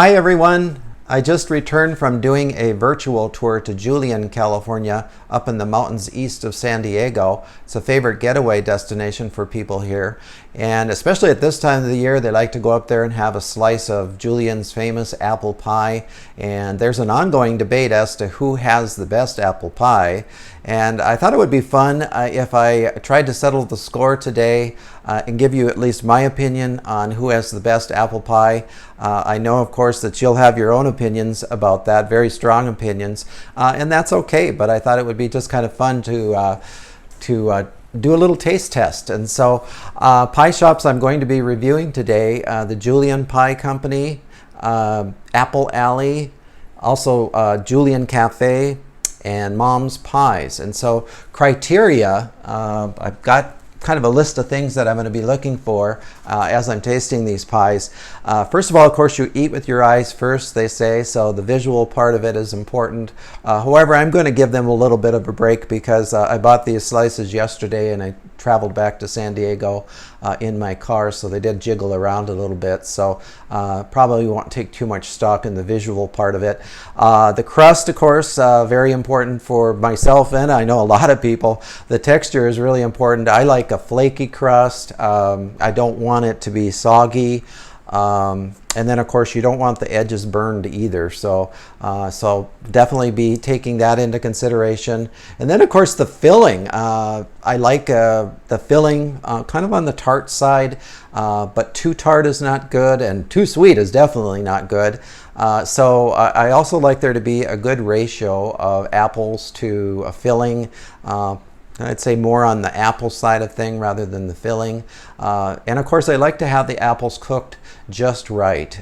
Hi everyone. I just returned from doing a virtual tour to Julian, California, up in the mountains east of San Diego. It's a favorite getaway destination for people here. And especially at this time of the year, they like to go up there and have a slice of Julian's famous apple pie. And there's an ongoing debate as to who has the best apple pie. And I thought it would be fun if I tried to settle the score today and give you at least my opinion on who has the best apple pie. I know, of course, that you'll have your own opinions about that, very strong opinions, and that's okay. But I thought it would be just kind of fun to do a little taste test. And so pie shops I'm going to be reviewing today, the Julian Pie Company, Apple Alley, also Julian Cafe, and Mom's Pies. And so criteria, I've got kind of a list of things that I'm going to be looking for as I'm tasting these pies. First of all, of course, you eat with your eyes first, they say, so the visual part of it is important. However, I'm going to give them a little bit of a break because I bought these slices yesterday and I traveled back to San Diego in my car, so they did jiggle around a little bit, so probably won't take too much stock in the visual part of it. The crust, of course, very important for myself, and I know a lot of people. The texture is really important. I like a flaky crust. I don't want it to be soggy. And then, of course, you don't want the edges burned either. So definitely be taking that into consideration. And then, of course, the filling. I like the filling kind of on the tart side, but too tart is not good, and too sweet is definitely not good. So I also like there to be a good ratio of apples to a filling. I'd say more on the apple side of thing rather than the filling. And of course, I like to have the apples cooked just right.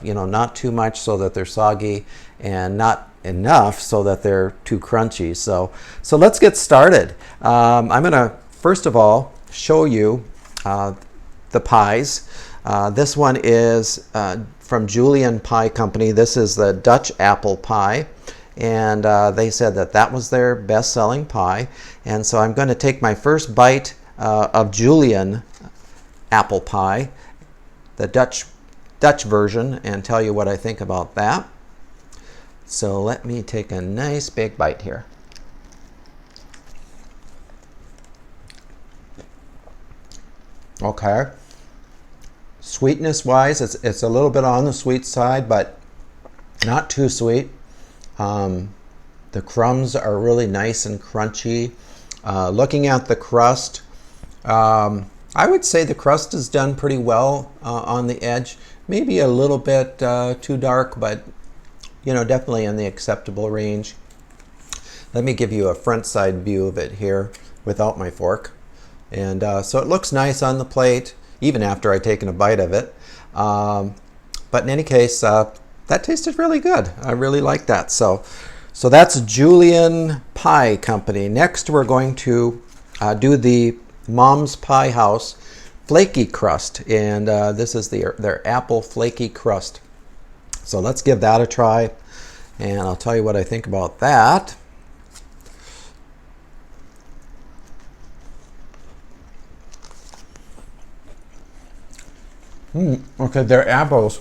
You know, not too much so that they're soggy, and not enough so that they're too crunchy. So let's get started. I'm going to first of all show you the pies. This one is from Julian Pie Company. This is the Dutch apple pie. And they said that that was their best-selling pie. And so I'm going to take my first bite of Julian apple pie, the Dutch version, and tell you what I think about that. So let me take a nice big bite here. Okay. Sweetness-wise, it's a little bit on the sweet side, but not too sweet. The crumbs are really nice and crunchy. Looking at the crust, I would say the crust is done pretty well on the edge. Maybe a little bit too dark, but you know, definitely in the acceptable range. Let me give you a front side view of it here without my fork. And so it looks nice on the plate, even after I've taken a bite of it. But in any case, that tasted really good. I really like that. So that's Julian Pie Company. Next, we're going to do the Mom's Pie House Flaky Crust, and this is their apple flaky crust. So let's give that a try, and I'll tell you what I think about that. Okay, their apples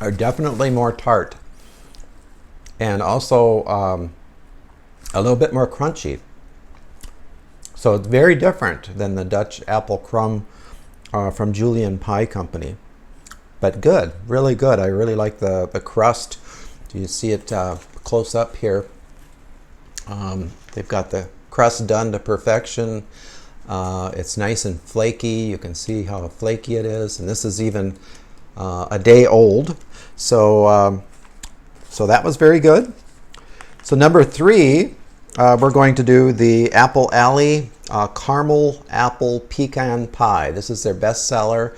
are definitely more tart, and also a little bit more crunchy. So it's very different than the Dutch apple crumb from Julian Pie Company. But good, really good. I really like the crust. Do you see it close up here? They've got the crust done to perfection. It's nice and flaky. You can see how flaky it is. And this is even a day old. So that was very good. So number 3, we're going to do the Apple Alley Caramel Apple Pecan Pie. This is their best seller.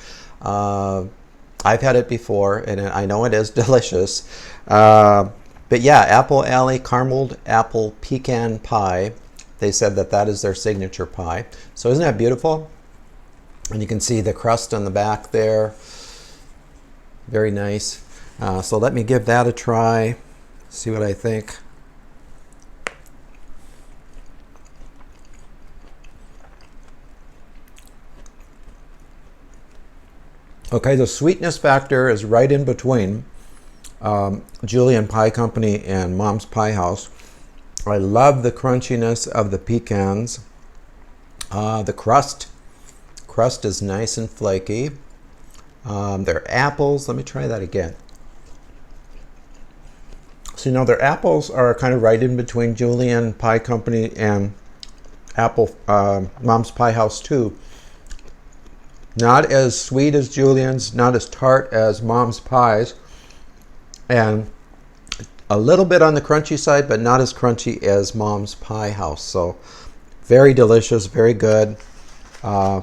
I've had it before, and I know it is delicious. But yeah, Apple Alley Carameled Apple Pecan Pie. They said that that is their signature pie. So isn't that beautiful? And you can see the crust on the back there. Very nice. So let me give that a try, see what I think. Okay, the sweetness factor is right in between. Julian Pie Company and Mom's Pie House. I love the crunchiness of the pecans. The crust is nice and flaky. Their apples, let me try that again. So, you know, their apples are kind of right in between Julian Pie Company and Mom's Pie House too. Not as sweet as Julian's, not as tart as Mom's Pies, and a little bit on the crunchy side, but not as crunchy as Mom's Pie House. So very delicious, very good.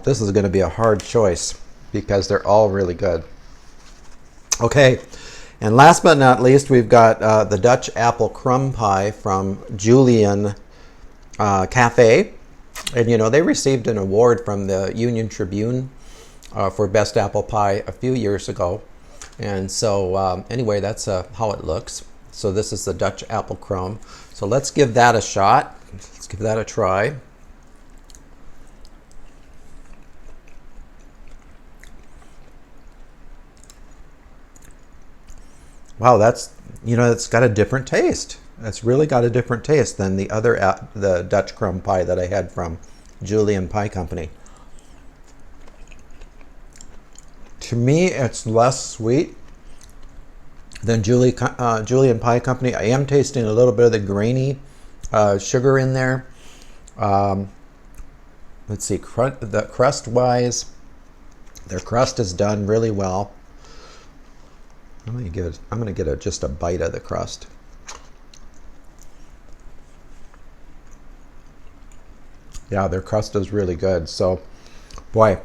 This is going to be a hard choice because they're all really good. Okay, and last but not least, we've got the Dutch apple crumb pie from Julian Cafe. And you know, they received an award from the Union Tribune for best apple pie a few years ago. And so anyway, that's how it looks. So this is the Dutch apple crumb. So let's give that a shot. Let's give that a try. Wow, that's, you know, it's got a different taste. It's really got a different taste than the other the Dutch crumb pie that I had from Julian Pie Company. To me, it's less sweet than Julian Pie Company. I am tasting a little bit of the grainy sugar in there. Let's see, the crust-wise, their crust is done really well. I'm gonna get just a bite of the crust. Yeah, their crust is really good. So, boy,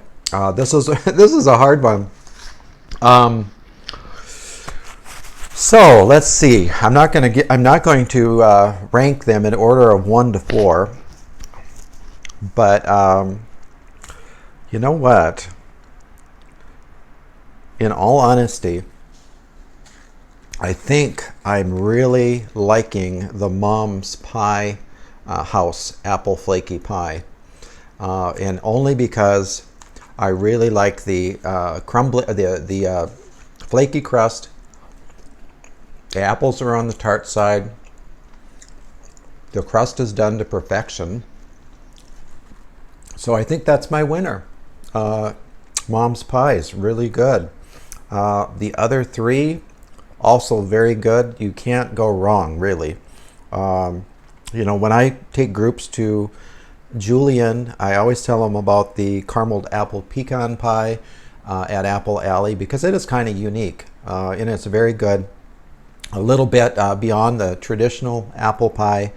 this is a hard one. So let's see. I'm not going to rank them in order of 1 to 4. But you know what? In all honesty, I think I'm really liking the Mom's Pie House apple flaky pie, and only because I really like the flaky crust. The apples are on the tart side. The crust is done to perfection. So I think that's my winner. Mom's Pie is really good. The other three, also very good. You can't go wrong, really. You know, when I take groups to Julian, I always tell them about the carameled apple pecan pie at Apple Alley because it is kind of unique and it's very good. A little bit beyond the traditional apple pie.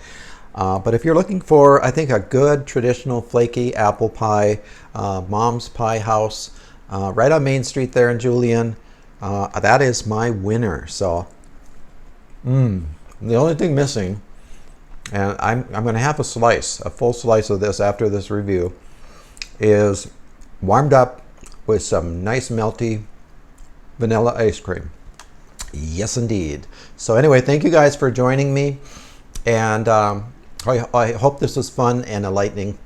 But if you're looking for, I think, a good traditional flaky apple pie, Mom's Pie House, right on Main Street there in Julian, that is my winner. So, the only thing missing, and I'm going to have a full slice of this after this review, is warmed up with some nice melty vanilla ice cream. Yes, indeed. So anyway, thank you guys for joining me, and I hope this was fun and enlightening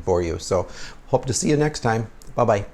for you. So hope to see you next time. Bye-bye.